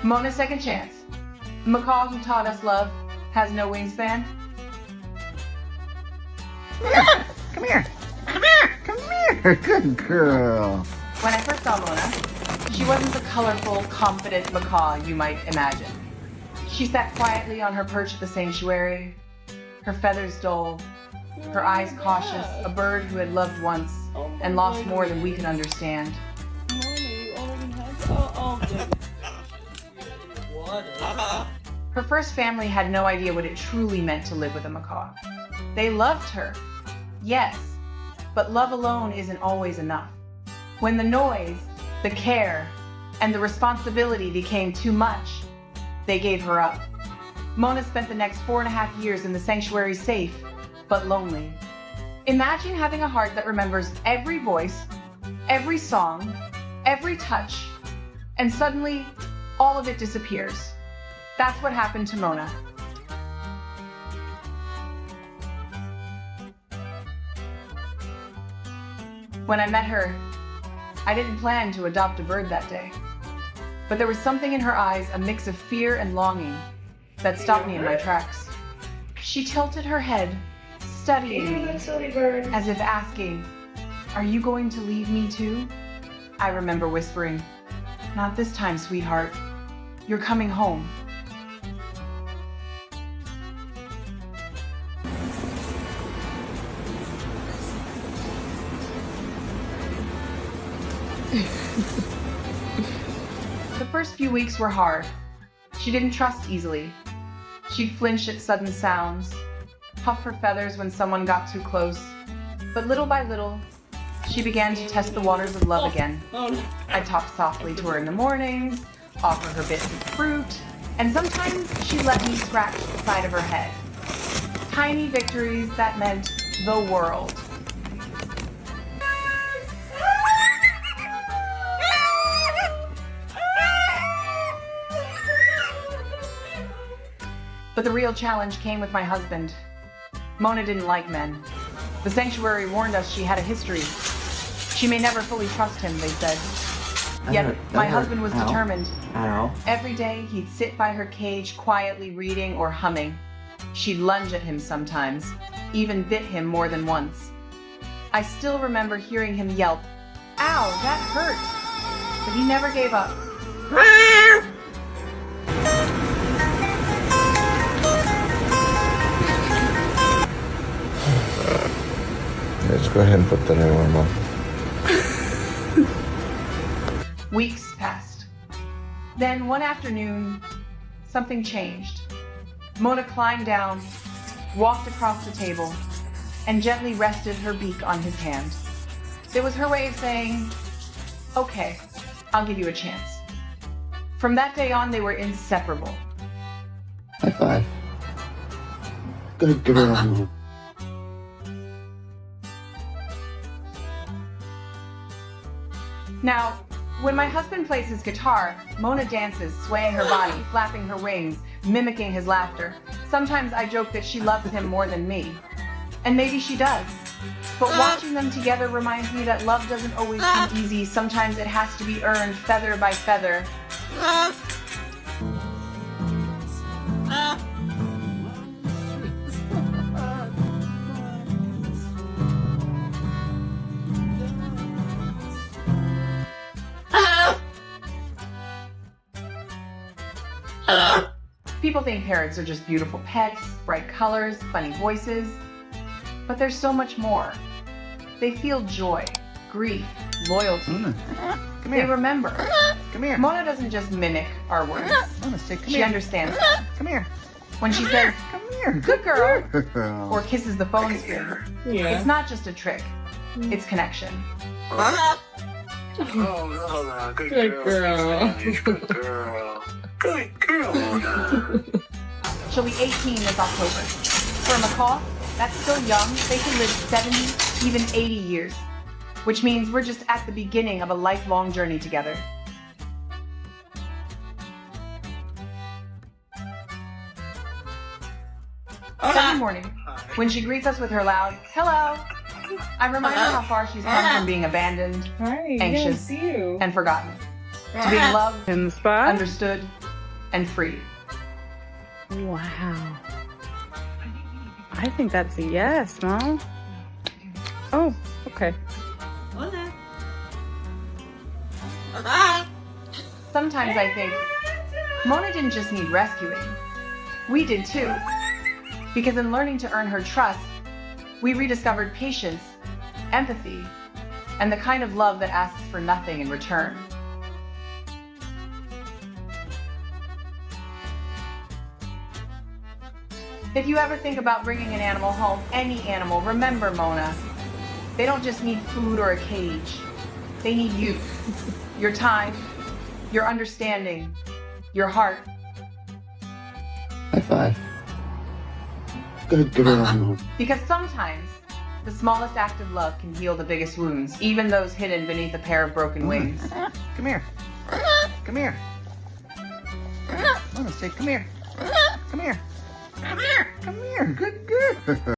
Mona's second chance. The macaw who taught us love has no wingspan. Come here. Come here. Come here. Good girl. When I first saw Mona, she wasn't the colorful, confident macaw you might imagine. She sat quietly on her perch at the sanctuary, her feathers dull, her eyes cautious, a bird who had loved once and lost more than we could understand. Her first family had no idea what it truly meant to live with a macaw. They loved her, yes, but love alone isn't always enough. When the noise, the care, and the responsibility became too much, they gave her up. Mona spent the next 4.5 years in the sanctuary safe, but lonely. Imagine having a heart that remembers every voice, every song, every touch, and suddenly all of it disappears. That's what happened to Mona. When I met her, I didn't plan to adopt a bird that day. But there was something in her eyes, a mix of fear and longing, that stopped me in my tracks. She tilted her head, studying me, as if asking, "Are you going to leave me too?" I remember whispering, "Not this time, sweetheart. You're coming home." The first few weeks were hard. She didn't trust easily. She'd flinch at sudden sounds, puff her feathers when someone got too close. But little by little, she began to test the waters of love again. I'd talk softly to her in the mornings, offer her bits of fruit, and sometimes she'd let me scratch the side of her head. Tiny victories that meant the world. But the real challenge came with my husband. Mona didn't like men. The sanctuary warned us she had a history. She may never fully trust him, they said. Yet my husband was determined. Every day he'd sit by her cage quietly reading or humming. She'd lunge at him sometimes, even bit him more than once. I still remember hearing him yelp, "Ow, that hurt!" But he never gave up. Let's go ahead and put that in our mouth. Weeks passed. Then one afternoon, something changed. Mona climbed down, walked across the table, and gently rested her beak on his hand. It was her way of saying, "Okay, I'll give you a chance." From that day on, they were inseparable. High five. Good girl. Now, when my husband plays his guitar, Mona dances, swaying her body, flapping her wings, mimicking his laughter. Sometimes I joke that she loves him more than me. And maybe she does. But watching them together reminds me that love doesn't always come easy. Sometimes it has to be earned feather by feather. People think parrots are just beautiful pets, bright colors, funny voices, but there's so much more. They feel joy, grief, loyalty. Mona, come They here. remember. Come here. Mona doesn't just mimic our words. Mona, say come She here. understands them. Come here. When she says, Come here. "Good girl," girl. or kisses the phone screen, it's not just a trick, it's connection. Oh, Mona, good girl. Good girl. Good girl, Mona. She'll be 18 this October. For a macaw, that's still young. They can live 70, even 80 years, which means we're just at the beginning of a lifelong journey together. Every morning, when she greets us with her loud, "Hello," I'm reminded how far she's come from being abandoned, Hi, anxious, see you. and forgotten, to being loved, In the spot? understood, and free. Wow. I think that's a yes, Mom. Oh, okay. Sometimes I think Mona didn't just need rescuing. We did too. Because in learning to earn her trust, we rediscovered patience, empathy, and the kind of love that asks for nothing in return. If you ever think about bringing an animal home, any animal, remember, Mona, they don't just need food or a cage. They need you, your time, your understanding, your heart. High five. Good girl. Because sometimes the smallest act of love can heal the biggest wounds, even those hidden beneath a pair of broken wings. Come here. Come here. I'm gonna say come here. Come here. Come here. Come here. Good girl.